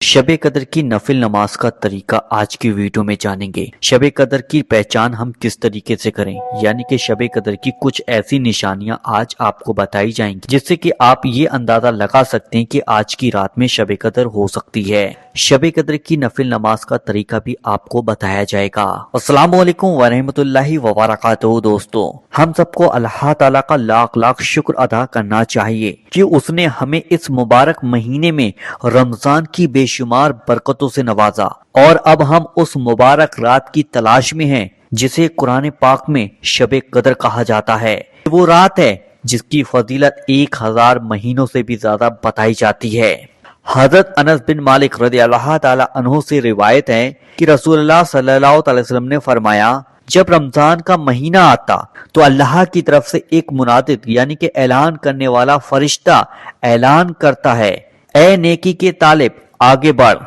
शब कदर की नफिल नमाज का तरीका आज की वीडियो में जानेंगे। शब कदर की पहचान हम किस तरीके से करें, यानी कि शब कदर की कुछ ऐसी निशानियां आज आपको बताई जाएंगी जिससे कि आप ये अंदाजा लगा सकते हैं कि आज की रात में शब कदर हो सकती है। शब कदर की नफिल नमाज का तरीका भी आपको बताया जाएगा। अस्सलाम वालेकुम वरहमतुल्लाहि वबरकातुहू। दोस्तों, हम सबको अल्लाह ताला का लाख लाख शुक्र अदा करना चाहिए कि उसने हमें इस मुबारक महीने में रमजान की बेशुमार बरकतों से नवाजा और अब हम उस मुबारक रात की तलाश में हैं जिसे कुरान पाक में शब कदर कहा जाता है। वो रात है जिसकी फजीलत 1000 महीनों से भी ज्यादा बताई जाती है। हजरत अनस बिन मालिक रज़ियल्लाहु ताला अन्हु से रिवायत है कि रसूलुल्लाह सल्लल्लाहु अलैहि वसल्लम ने फरमाया, जब रमजान का महीना आता तो अल्लाह की तरफ से एक मुनादिक यानी कि ऐलान करने वाला फरिश्ता ऐलान करता है, ए नेकी के तालिब आगे बढ़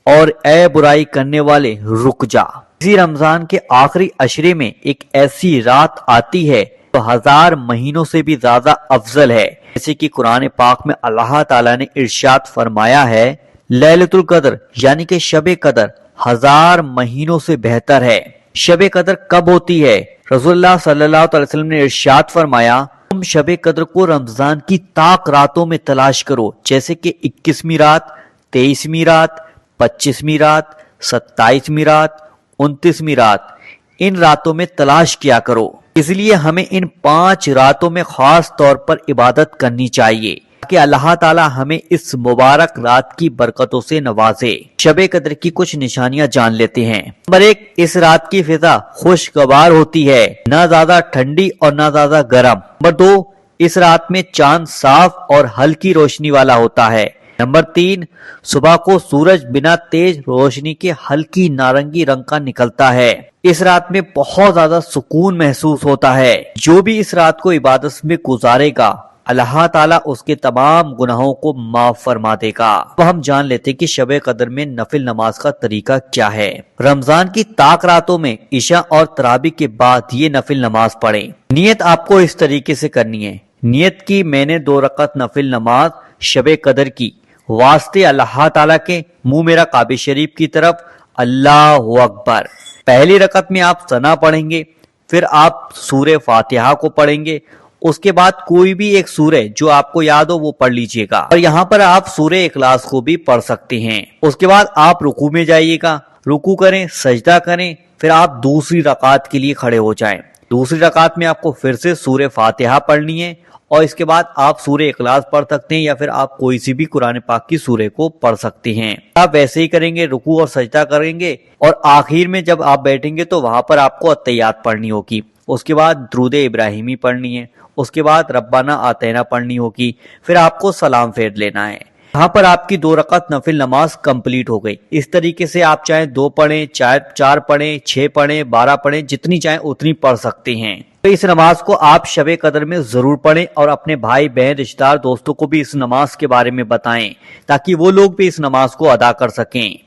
और ए बुराई करने वाले रुक जा। इसी रमजान के आखिरी अशरे में एक ऐसी रात आती है तो 1000 महीनों से भी ज्यादा अफजल है। जैसे कि कुरान पाक में अल्लाह ताला ने इरशाद फरमाया है, लैलतुल कदर यानी कि शब कदर 1000 महीनों से बेहतर है। शब कदर कब होती है? रसूलुल्लाह सल्लल्लाहु अलैहि वसल्लम ने इरशाद फरमाया, तुम शब कदर को रमजान की ताक रातों में तलाश करो, जैसे कि 21वीं रात, 23वीं रात, 25वीं रात, 27वीं रात, 29वीं रात, इन रातों में तलाश किया करो। इसलिए हमें इन 5 रातों में खास तौर पर इबादत करनी चाहिए कि अल्लाह ताला हमें इस मुबारक रात की बरकतों से नवाजे। शब कदर की कुछ निशानियां जान लेते हैं। नंबर 1, इस रात की फिजा खुशगवार होती है, ना ज्यादा ठंडी और ना ज्यादा गर्म। नंबर 2, इस रात में चांद साफ और हल्की रोशनी वाला होता है। नंबर 3, सुबह को सूरज बिना तेज रोशनी के हल्की नारंगी रंग का निकलता है। इस रात में बहुत ज्यादा सुकून महसूस होता है। जो भी इस रात को इबादत में गुजारेगा अल्लाह ताला उसके तमाम गुनाहों को माफ फरमा देगा। अब हम जान लेते हैं कि शब कदर में नफिल नमाज का तरीका क्या है। रमजान की ताक रातों में इशा और तरावी के बाद ये नफिल नमाज पढ़ें। नियत आपको इस तरीके से करनी है। नियत की मैंने 2 रकत नफिल नमाज शब कदर की वास्ते अल्लाह ताला के मुंह मेरा काबे शरीफ की तरफ, अल्लाहु अकबर। पहली रकत में आप सना पढ़ेंगे, फिर आप सूरे फातिहा को पढ़ेंगे, उसके बाद कोई भी एक सूरे जो आपको याद हो वो पढ़ लीजिएगा और यहाँ पर आप सूरे इखलास को भी पढ़ सकते हैं। उसके बाद आप रुकू में जाइएगा, रुकू करें, सजदा करें, फिर आप दूसरी रकात के लिए खड़े हो जाएं। दूसरी रकात में आपको फिर से सूरे फातिहा पढ़नी है और इसके बाद आप सूरे इखलास पढ़ सकते हैं या फिर आप कोई सी भी कुरान पाक की सूरे को पढ़ सकते हैं। आप वैसे ही करेंगे, रुकू और सजदा करेंगे और आखिर में जब आप बैठेंगे तो वहां पर आपको अत्तहियात पढ़नी होगी। उसके बाद दुरूद इब्राहिमी पढ़नी है, उसके बाद रब्बाना आतैना पढ़नी होगी, फिर आपको सलाम फेर लेना है। यहाँ पर आपकी 2 रकत नफिल नमाज कंप्लीट हो गई। इस तरीके से आप चाहे 2 पढ़ें, चाहे 4 पढ़ें, 6 पढ़ें, 12 पढ़ें, जितनी चाहे उतनी पढ़ सकते हैं। तो इस नमाज को आप शब कदर में जरूर पढ़ें और अपने भाई बहन रिश्तेदार दोस्तों को भी इस नमाज के बारे में बताएं ताकि वो लोग भी इस नमाज को अदा कर सकें।